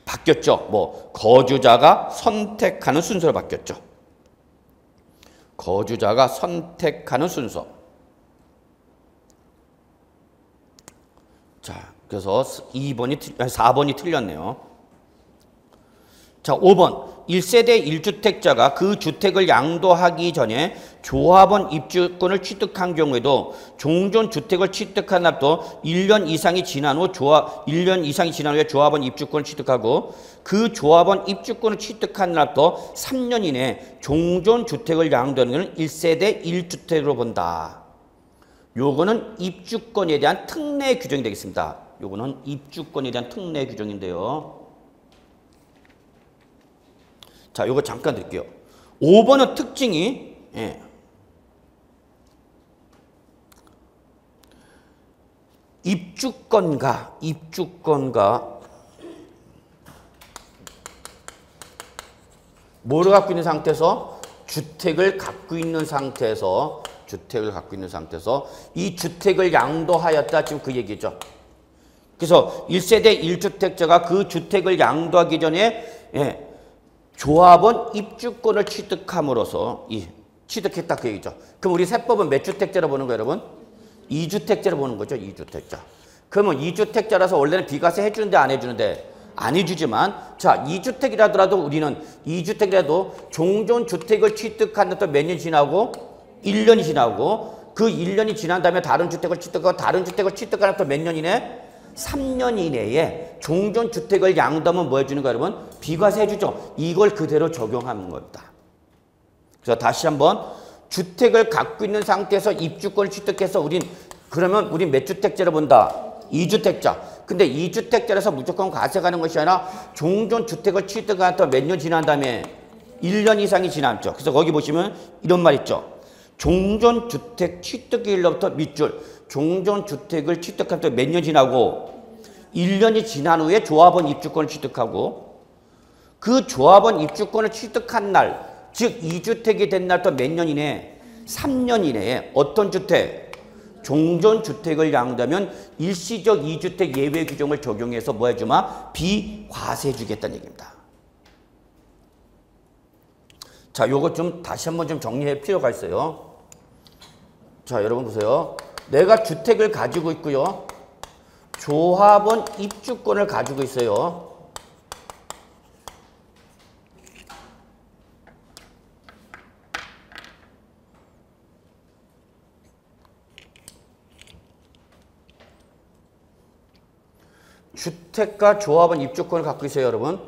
바뀌었죠. 뭐 거주자가 선택하는 순서로 바뀌었죠. 거주자가 선택하는 순서. 자, 그래서 4번이 틀렸네요. 자, 5번. 1세대 1주택자가 그 주택을 양도하기 전에 조합원 입주권을 취득한 경우에도 종전 주택을 취득한 앞도 1년 이상이 지난 후 1년 이상이 지난 후에 조합원 입주권을 취득하고 그 조합원 입주권을 취득한 앞도 3년 이내에 종전 주택을 양도하는 것은 1세대 1주택으로 본다. 요거는 입주권에 대한 특례 규정이 되겠습니다. 요거는 입주권에 대한 특례 규정인데요. 자, 요거 잠깐 드릴게요. 5번은 특징이 입주권과 뭐를 갖고 있는 상태에서? 주택을 갖고 있는 상태에서 이 주택을 양도하였다. 지금 그 얘기죠. 그래서 1세대 1주택자가 그 주택을 양도하기 전에 조합원 입주권을 취득함으로써 취득했다 그 얘기죠. 그럼 우리 세법은 몇 주택자로 보는 거예요, 여러분? 2주택자로 보는 거죠, 2주택자. 그러면 2주택자라서 원래는 비과세 해주는데 안 해주는데? 안 해주지만 자, 2주택이라도 우리는 2주택이라도 종전주택을 취득한 또 몇 년 지나고? 1년이 지나고 그 1년이 지난 다음에 다른 주택을 취득하고 다른 주택을 취득한 또 몇 년 이내? 3년 이내에 종전주택을 양도하면 뭐 해주는 거예요, 여러분? 비과세 해주죠. 이걸 그대로 적용하는 겁니다. 그래서 다시 한번 주택을 갖고 있는 상태에서 입주권을 취득해서 그러면 우린 몇 주택자를 본다? 2주택자. 근데 2주택자라서 무조건 과세 가는 것이 아니라 종전주택을 취득한 또 몇 년 지난 다음에 1년 이상이 지났죠. 그래서 거기 보시면 이런 말 있죠. 종전주택 취득일로부터 밑줄. 종전주택을 취득할 때 몇 년 지나고 1년이 지난 후에 조합원 입주권을 취득하고 그 조합원 입주권을 취득한 날, 즉 2주택이 된 날부터 몇 년 이내? 3년 이내에 어떤 주택? 종전주택을 양도하면 일시적 2주택 예외 규정을 적용해서 뭐 해주마? 비과세해 주겠다는 얘기입니다. 자, 요거 좀 다시 한번 좀 정리할 필요가 있어요. 자, 여러분 보세요. 내가 주택을 가지고 있고요. 조합원 입주권을 가지고 있어요. 주택과 조합원 입주권을 갖고 있어요, 여러분.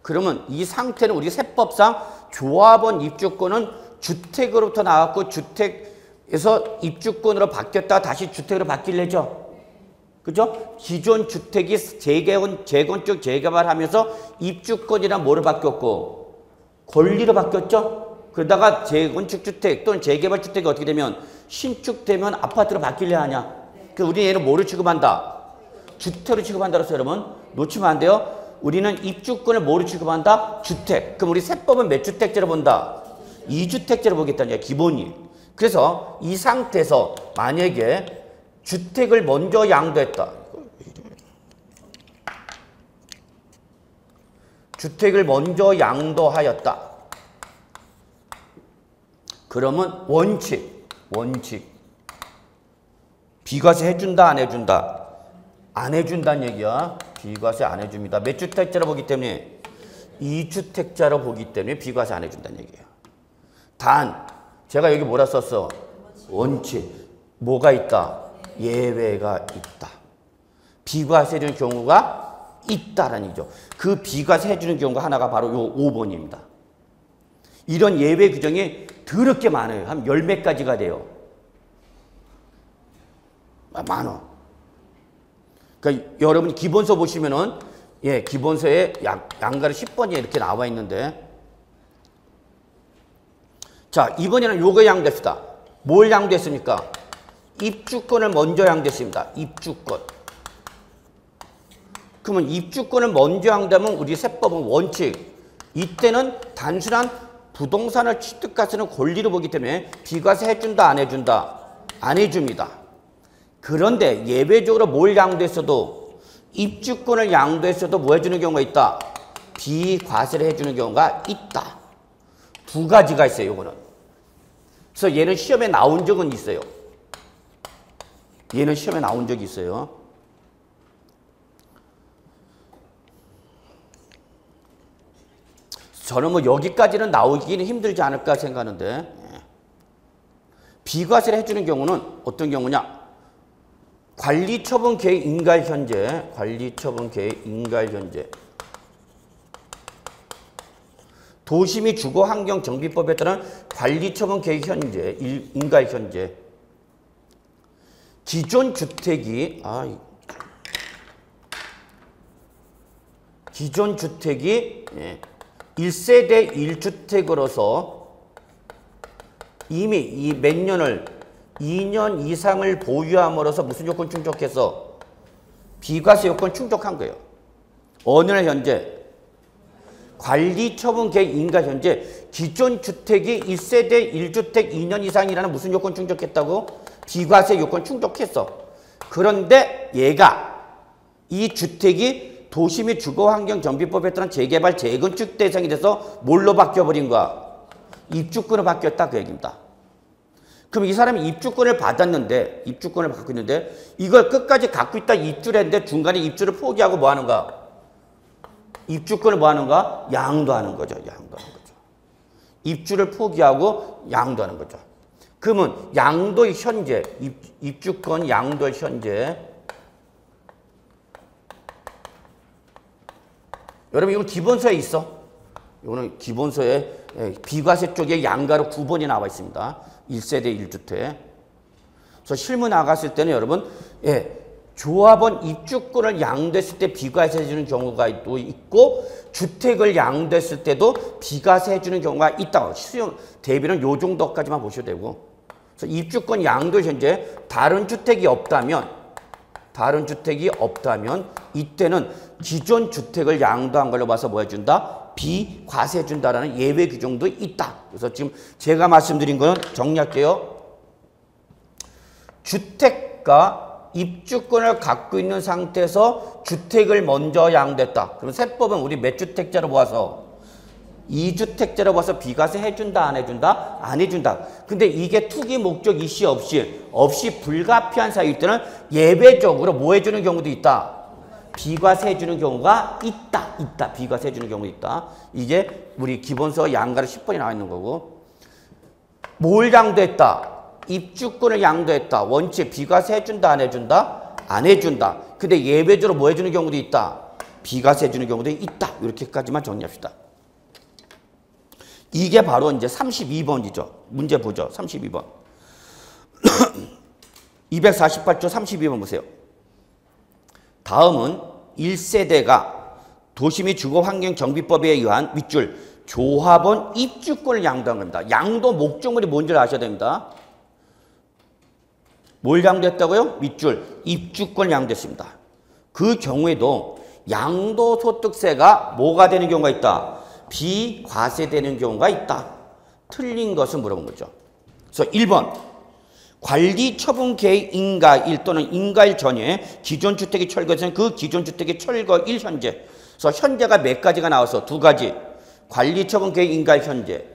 그러면 이 상태는 우리 세법상 조합원 입주권은 주택으로부터 나왔고 주택에서 입주권으로 바뀌었다가 다시 주택으로 바뀔래죠. 그죠? 기존 주택이 재건축, 재개발하면서 입주권이란 뭐로 바뀌었고? 권리로 바뀌었죠? 그러다가 재건축 주택 또는 재개발 주택이 어떻게 되면 신축되면 아파트로 바뀌려 하냐? 그래서 우리 얘는 뭐로 취급한다? 주택으로 취급한다 그랬어요, 여러분. 놓치면 안 돼요. 우리는 입주권을 뭐로 취급한다? 주택. 그럼 우리 세법은 몇 주택제로 본다? 2주택제로 보겠다는 얘기야, 기본이. 그래서 이 상태에서 만약에 주택을 먼저 양도했다. 주택을 먼저 양도하였다. 그러면 원칙. 비과세 해준다, 안 해준다? 안 해준다는 얘기야. 비과세 안 해줍니다. 몇 주택자로 보기 때문에? 2주택자로 보기 때문에 비과세 안 해준다는 얘기예요. 단, 제가 여기 뭐라 썼어? 원칙. 뭐가 있다? 예외가 있다. 비과세 해주는 경우가 있다라는 얘기죠. 그 비과세 해주는 경우가 하나가 바로 요 5번입니다. 이런 예외 규정이 더럽게 많아요. 한 10몇 가지가 돼요. 많아. 그러니까 여러분이 기본서 보시면은 기본서에 양가로 10번이 이렇게 나와 있는데, 자, 이번에는 요거 양도했습니다. 뭘 양도했습니까? 입주권을 먼저 양도했습니다. 입주권. 그러면 입주권을 먼저 양도하면 우리 세법은 원칙. 이때는 단순한 부동산을 취득하시는 권리로 보기 때문에 비과세 해준다, 안 해준다? 안 해줍니다. 그런데 예외적으로 뭘 양도했어도, 입주권을 양도했어도 뭐 해주는 경우가 있다? 비과세를 해주는 경우가 있다. 두 가지가 있어요, 요거는. 그래서 얘는 시험에 나온 적은 있어요. 얘는 시험에 나온 적이 있어요. 저는 뭐 여기까지는 나오기는 힘들지 않을까 생각하는데, 비과세를 해주는 경우는 어떤 경우냐? 관리처분 계획 인가일 현재, 관리처분 계획 인가일 현재, 도시및 주거환경정비법에 따른 관리처분 계획 현재, 인가일 현재, 기존 주택이, 기존 주택이 1세대 1주택으로서 이미 이 몇 년을 2년 이상을 보유함으로써 무슨 요건 충족해서 비과세 요건 충족한 거예요. 어느 날 현재? 관리처분 계획 인가 현재 기존 주택이 1세대 1주택 2년 이상이라는 무슨 요건 충족했다고? 비과세 요건 충족했어. 그런데 얘가 이 주택이 도시 및 주거환경정비법에 따른 재개발 재건축 대상이 돼서 뭘로 바뀌어버린 거야? 입주권으로 바뀌었다, 그 얘기입니다. 그럼 이 사람이 입주권을 받았는데, 입주권을 갖고 있는데, 이걸 끝까지 갖고 있다 입주를 했는데 중간에 입주를 포기하고 뭐 하는가? 입주권을 뭐 하는가? 양도하는 거죠. 양도하는 거죠. 입주를 포기하고 양도하는 거죠. 그러면 양도의 현재, 입주권 양도의 현재. 여러분 이건 기본서에 있어. 이거는 기본서에 비과세 쪽에 양가로 9번이 나와 있습니다. 1세대 1주택. 그래서 실무 나갔을 때는 여러분, 조합원 입주권을 양도했을 때 비과세 해주는 경우가 또 있고, 주택을 양도했을 때도 비과세 해주는 경우가 있다. 수용 대비는 요 정도까지만 보셔도 되고, 그래서 입주권 양도 현재 다른 주택이 없다면 이때는 기존 주택을 양도한 걸로 봐서 뭐 해준다? 비과세 해준다라는 예외 규정도 있다. 그래서 지금 제가 말씀드린 거는 정리할게요. 주택과 입주권을 갖고 있는 상태에서 주택을 먼저 양도했다. 그럼 세법은 우리 몇 주택자로 보아서 2주택자로 봐서 비과세 해준다, 안 해준다? 안 해준다. 근데 이게 투기 목적 이시 없이 불가피한 사유일 때는 예외적으로 뭐 해주는 경우도 있다. 비과세 해주는 경우가 있다. 비과세 해주는 경우도 있다. 이게 우리 기본서 양가로 10번이 나와 있는 거고. 뭘 양도했다? 입주권을 양도했다. 원칙 비과세 해준다, 안 해준다? 안 해준다. 근데 예외적으로 뭐 해주는 경우도 있다. 비과세 해주는 경우도 있다. 이렇게까지만 정리합시다. 이게 바로 이제 32번이죠. 문제 보죠. 32번. 248조 32번 보세요. 다음은 1세대가 도시및 주거환경정비법에 의한 윗줄 조합원 입주권을 양도한 겁니다. 양도 목적물이 뭔지를 아셔야 됩니다. 뭘 양도했다고요? 윗줄 입주권을 양도했습니다. 그 경우에도 양도소득세가 뭐가 되는 경우가 있다. 비과세되는 경우가 있다. 틀린 것을 물어본 거죠. 그래서 1번 관리처분계획 인가일 또는 인가일 전에 기존 주택이 철거된 그 기존 주택의 철거일 현재. 그래서 현재가 몇 가지가 나와서 두 가지. 관리처분계획 인가일 현재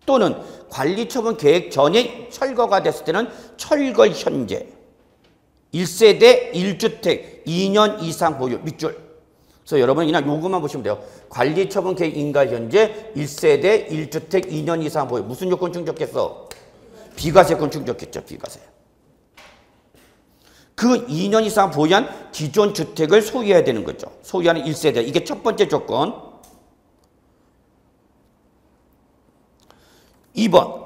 또는 관리처분계획 전에 철거가 됐을 때는 철거일 현재. 1세대 1주택 2년 이상 보유 밑줄. 그래서 여러분 그냥 요것만 보시면 돼요. 관리처분 계획 인가 현재 1세대 1주택 2년 이상 보유. 무슨 요건 충족했어? 비과세권 충족했죠. 비과세. 그 2년 이상 보유한 기존 주택을 소유해야 되는 거죠. 소유하는 1세대. 이게 첫 번째 조건. 2번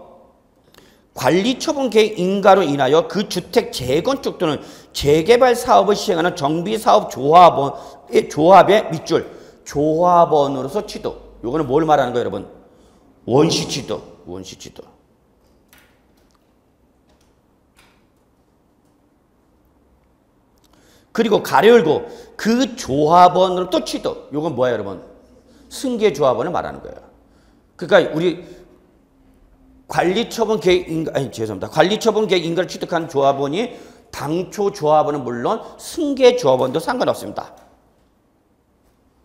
관리처분 계획 인가로 인하여 그 주택 재건축 또는 재개발 사업을 시행하는 정비사업 조합의 밑줄 조합원으로서 취득. 요거는 뭘 말하는 거예요, 여러분? 원시 취득. 그리고 가로 열고 그 조합원으로 또 취득. 요건 뭐예요, 여러분? 승계 조합원을 말하는 거예요. 그러니까 우리 관리처분 계획 인가, 관리처분 계획 인가를 취득한 조합원이 당초 조합원은 물론 승계 조합원도 상관없습니다.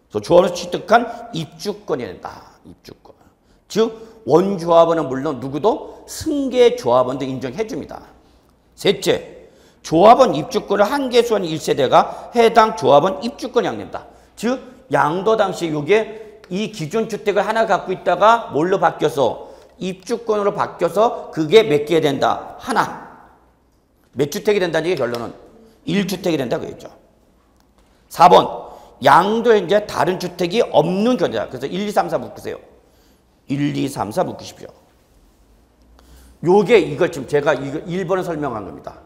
그래서 조합원을 취득한 입주권이 된다. 입주권. 즉 원조합원은 물론 누구도 승계 조합원도 인정해 줍니다. 셋째, 조합원 입주권을 한개수한 1세대가 해당 조합원 입주권을 양도한다. 즉 양도 당시 이게 이 기존 주택을 하나 갖고 있다가 뭘로 바뀌어서 입주권으로 바뀌어서 그게 몇 개 된다? 하나. 몇 주택이 된다는 얘기 결론은 1주택이 된다 그랬죠. 4번 양도 현재 다른 주택이 없는 경우다. 그래서 1, 2, 3, 4 묶으세요. 1, 2, 3, 4 묶으십시오. 요게 이걸 지금 제가 이거 1번을 설명한 겁니다.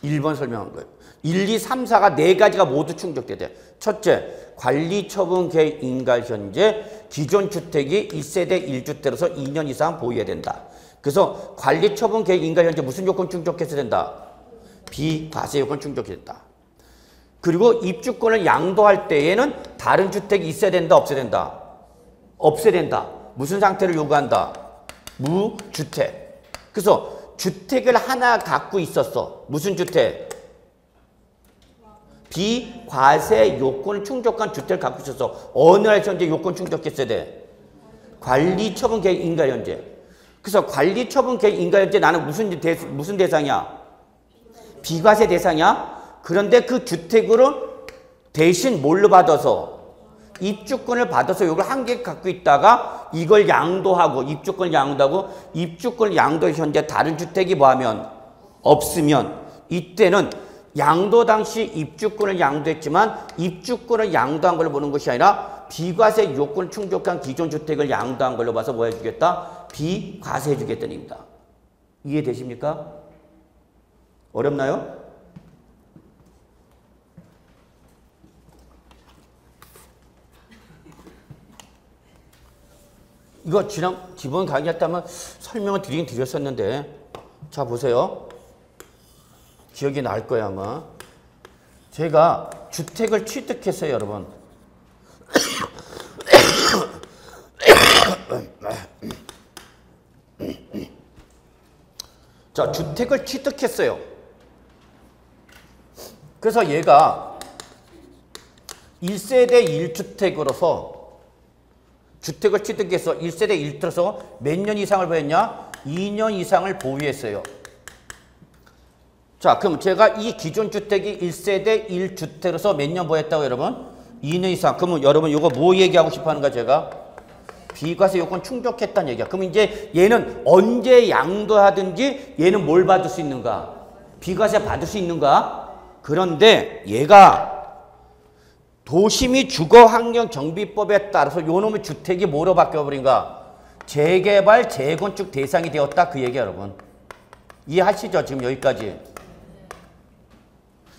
1번 설명한 거예요. 1, 2, 3, 4가 네 가지가 모두 충족돼야 돼. 첫째, 관리처분 계획 인가 현재 기존 주택이 1세대 1주택으로서 2년 이상 보유해야 된다. 그래서 관리처분 계획 인가 현재 무슨 요건 충족해서 된다? 비과세 요건 충족해야 된다. 그리고 입주권을 양도할 때에는 다른 주택이 있어야 된다, 없어야 된다? 없어야 된다. 무슨 상태를 요구한다? 무주택. 그래서 주택을 하나 갖고 있었어. 무슨 주택? 비과세 요건을 충족한 주택을 갖고 있어서 어느 날 현재 요건 충족했어야 돼? 관리처분 계획 인가 현재. 그래서 관리처분 계획 인가 현재 나는 무슨 대상이야? 비과세 대상이야? 그런데 그 주택으로 대신 뭘로 받아서? 입주권을 받아서 이걸 한 개 갖고 있다가 이걸 양도하고 입주권을 양도하고 입주권을 양도 현재 다른 주택이 뭐하면? 없으면 이때는 양도 당시 입주권을 양도했지만 입주권을 양도한 걸로 보는 것이 아니라 비과세 요건을 충족한 기존 주택을 양도한 걸로 봐서 뭐 해주겠다? 비과세 해주겠다는 입니다. 이해되십니까? 어렵나요? 이거 지난 기본 강의할 때 한번 설명을 드리긴 드렸었는데, 자 보세요. 기억이 날 거야 아마. 제가 주택을 취득했어요 여러분. 자, 주택을 취득했어요. 그래서 얘가 1세대 1주택으로서 주택을 취득해서 1세대 1주택으로서 몇 년 이상을 보였냐? 2년 이상을 보유했어요. 자, 그럼 제가 이 기존 주택이 1세대 1주택으로서 몇 년 보였다고 여러분? 2년 이상. 그러면 여러분 이거 뭐 얘기하고 싶어 하는가 제가? 비과세 요건 충족했다는 얘기야. 그럼 이제 얘는 언제 양도하든지 얘는 뭘 받을 수 있는가? 비과세 받을 수 있는가? 그런데 얘가 도시및 주거환경정비법에 따라서 요놈의 주택이 뭐로 바뀌어버린가? 재개발, 재건축 대상이 되었다. 그 얘기야 여러분. 이해하시죠? 지금 여기까지.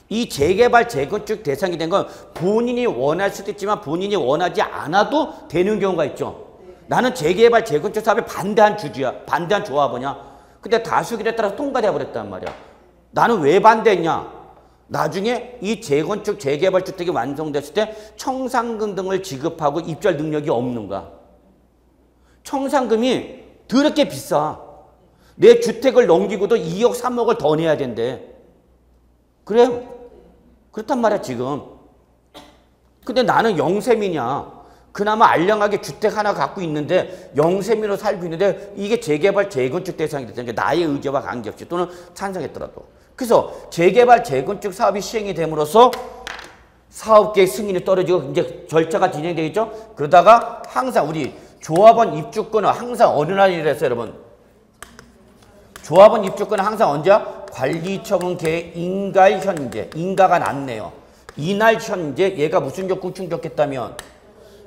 이 재개발, 재건축 대상이 된 건 본인이 원할 수도 있지만 본인이 원하지 않아도 되는 경우가 있죠. 나는 재개발, 재건축 사업에 반대한 주주야. 반대한 조합원이야. 근데 다수결에 따라서 통과되어 버렸단 말이야. 나는 왜 반대했냐? 나중에 이 재건축, 재개발 주택이 완성됐을 때 청산금 등을 지급하고 입주할 능력이 없는가? 청산금이 더럽게 비싸. 내 주택을 넘기고도 2억, 3억을 더 내야 된대. 그래요? 그렇단 말이야 지금. 근데 나는 영세민이야. 그나마 알량하게 주택 하나 갖고 있는데 영세민으로 살고 있는데 이게 재개발, 재건축 대상이 됐다는 게 나의 의지와 관계없이 또는 찬성했더라도. 그래서 재개발, 재건축 사업이 시행이 됨으로써 사업계획 승인이 떨어지고 이제 절차가 진행되겠죠. 그러다가 항상 우리 조합원 입주권은 항상 어느 날이랬어요 여러분? 조합원 입주권은 항상 언제야? 관리처분 계획 인가일 현재. 인가가 났네요. 이날 현재 얘가 무슨 요건 충족했다면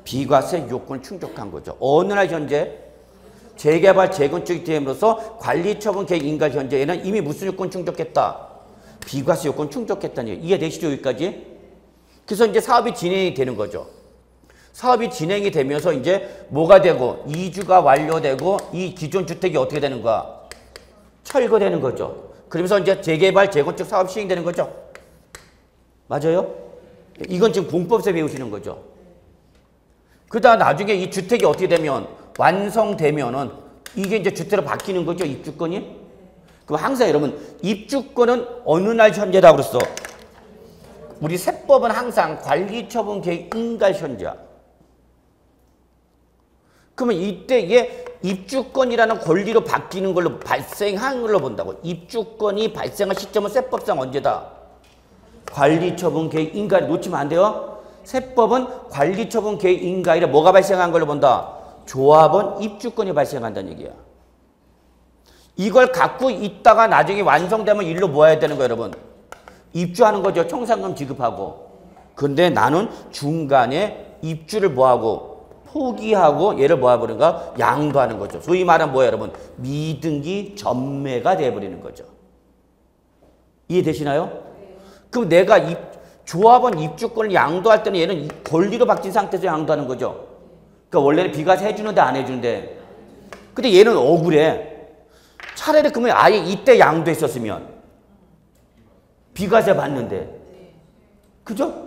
비과세 요건 충족한 거죠. 어느 날 현재? 재개발, 재건축이 됨으로써 관리처분 계획 인가일 현재에는 이미 무슨 요건 충족했다? 비과세 요건 충족했다는 얘기. 이해되시죠? 여기까지? 그래서 이제 사업이 진행이 되는 거죠. 사업이 진행이 되면서 이제 뭐가 되고 이주가 완료되고 이 기존 주택이 어떻게 되는 거야? 철거되는 거죠. 그러면서 이제 재개발, 재건축 사업 시행되는 거죠. 맞아요? 이건 지금 공법에서 배우시는 거죠. 그러다 나중에 이 주택이 어떻게 되면 완성되면은 이게 이제 주택으로 바뀌는 거죠. 입주권이. 그럼 항상 여러분 입주권은 어느 날 현재라고 그랬어? 우리 세법은 항상 관리처분 계획 인가일 현재야. 그러면 이때 이게 입주권이라는 권리로 바뀌는 걸로 발생한 걸로 본다고. 입주권이 발생한 시점은 세법상 언제다? 관리처분 계획 인가일 놓치면 안 돼요. 세법은 관리처분 계획 인가일에 뭐가 발생한 걸로 본다? 조합원 입주권이 발생한다는 얘기야. 이걸 갖고 있다가 나중에 완성되면 일로 모아야 되는 거예요 여러분. 입주하는 거죠. 청산금 지급하고. 근데 나는 중간에 입주를 뭐하고 포기하고 얘를 뭐해버린가? 양도하는 거죠. 소위 말하는 뭐예요 여러분? 미등기 전매가 돼버리는 거죠. 이해되시나요? 그럼 내가 조합원 입주권을 양도할 때는 얘는 권리로 바뀐 상태에서 양도하는 거죠. 그러니까 원래는 비과세 해주는데 안 해주는데. 근데 얘는 억울해. 차라리 그러면 아예 이때 양도했었으면 비과세 받는데. 그죠?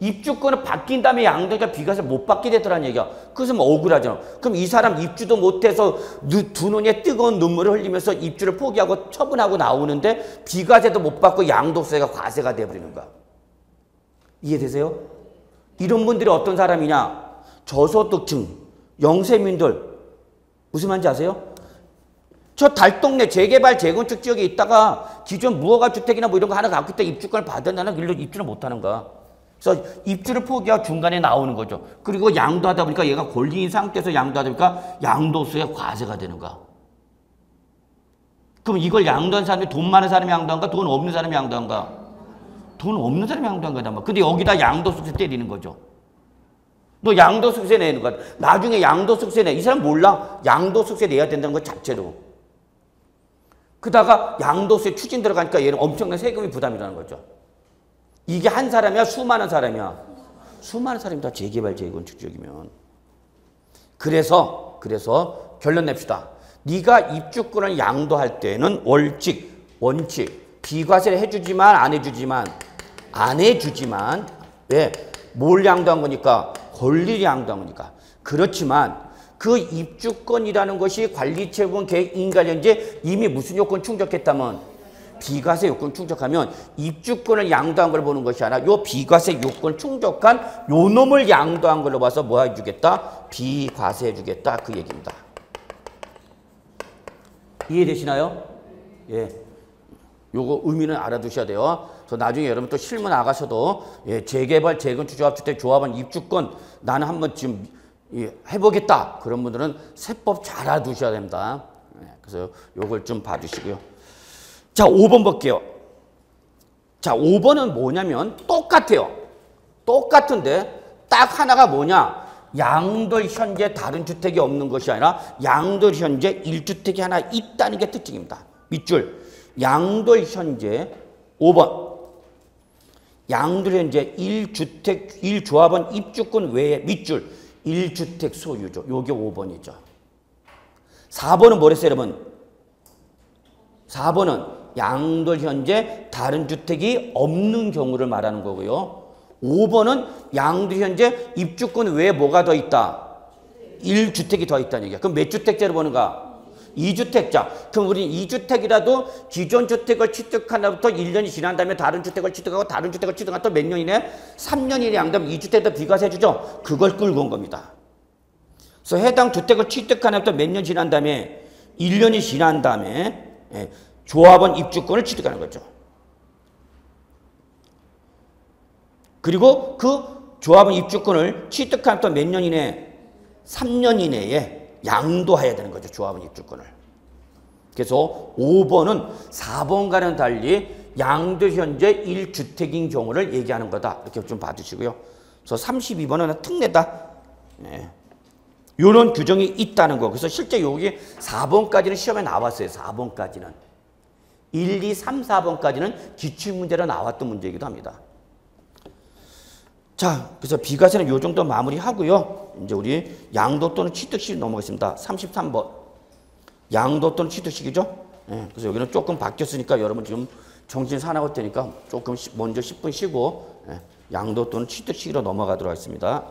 입주권은 바뀐 다음에 양도니까 비과세 못 받게 되더라는 얘기야. 그래서 뭐 억울하잖아. 그럼 이 사람 입주도 못해서 두 눈에 뜨거운 눈물을 흘리면서 입주를 포기하고 처분하고 나오는데 비과세도 못 받고 양도세가 과세가 돼버리는 거야. 이해되세요? 이런 분들이 어떤 사람이냐? 저소득층, 영세민들. 무슨 말인지 아세요? 저 달동네 재개발, 재건축 지역에 있다가 기존 무허가 주택이나 뭐 이런 거 하나 갖고 있다 입주권을 받으려는 길로 입주를 못하는 거야. 그래서 입주를 포기하고 중간에 나오는 거죠. 그리고 양도하다 보니까 얘가 권리인 상태에서 양도하다 보니까 양도세에 과세가 되는 거야. 그럼 이걸 양도한 사람이 돈 많은 사람이 양도한가? 돈 없는 사람이 양도한가? 돈 없는 사람이 양도한 거단 말이야. 근데 여기다 양도세세 때리는 거죠. 너 양도세세 내는 거야. 나중에 양도세세 내. 이 사람 몰라? 양도세세 내야 된다는 것 자체로. 그다가 양도세 추진 들어가니까 얘는 엄청난 세금이 부담이라는 거죠. 이게 한 사람이야? 수많은 사람이야? 수많은 사람이 다 재개발, 재건축 지역이면. 그래서 그래서 결론 냅시다. 네가 입주권을 양도할 때는 원칙, 비과세를 해주지만 안 해주지만 왜? 뭘 양도한 거니까? 권리를 양도한 거니까. 그렇지만 그 입주권이라는 것이 관리처분 계획 인가연제 이미 무슨 요건 충족했다면 비과세 요건 충족하면 입주권을 양도한 걸 보는 것이 아니라 요 비과세 요건 충족한 요 놈을 양도한 걸로 봐서 뭐 해주겠다? 비과세 해주겠다. 그 얘기입니다. 이해되시나요? 예. 요거 의미는 알아두셔야 돼요. 그래서 나중에 여러분 또 실무 나가셔도 예, 재개발, 재건축, 조합주택, 조합원 입주권 나는 한번 지금 해보겠다. 그런 분들은 세법 잘 알아두셔야 됩니다. 예, 그래서 요걸 좀 봐주시고요. 자, 5번 볼게요. 자, 5번은 뭐냐면 똑같아요. 똑같은데 딱 하나가 뭐냐? 양돌 현재 다른 주택이 없는 것이 아니라 양돌 현재 1주택이 하나 있다는 게 특징입니다. 밑줄. 양돌 현재 5번. 양돌 현재 1주택, 1조합원 입주권 외에 밑줄 1주택 소유죠. 요게 5번이죠. 4번은 뭐랬어요, 여러분? 4번은 양돌 현재 다른 주택이 없는 경우를 말하는 거고요. 5번은 양돌 현재 입주권 외에 뭐가 더 있다? 1주택이 더 있다는 얘기야. 그럼 몇 주택자로 보는가? 2주택자. 그럼 우리는 2주택이라도 기존 주택을 취득한 날부터 1년이 지난 다음에 다른 주택을 취득하고 다른 주택을 취득한 또 몇 년 이내? 3년 이내 양도하면 2주택도 비과세 해주죠. 그걸 끌고 온 겁니다. 그래서 해당 주택을 취득한 날부터 몇 년 지난 다음에 1년이 지난 다음에 예, 조합원 입주권을 취득하는 거죠. 그리고 그 조합원 입주권을 취득한 또 몇 년 이내? 3년 이내에 양도해야 되는 거죠. 조합원 입주권을. 그래서 5번은 4번과는 달리 양도 현재 1주택인 경우를 얘기하는 거다. 이렇게 좀 봐주시고요. 그래서 32번은 특례다. 네. 이런 규정이 있다는 거. 그래서 실제 여기 4번까지는 시험에 나왔어요. 4번까지는. 1, 2, 3, 4번까지는 기출문제로 나왔던 문제이기도 합니다. 자, 그래서 비과세는 요 정도 마무리하고요. 이제 우리 양도 또는 취득식 넘어가겠습니다. 33번. 양도 또는 취득식이죠. 예, 그래서 여기는 조금 바뀌었으니까 여러분 지금 정신 사나울 때니까 조금 먼저 10분 쉬고 예, 양도 또는 취득식으로 넘어가도록 하겠습니다.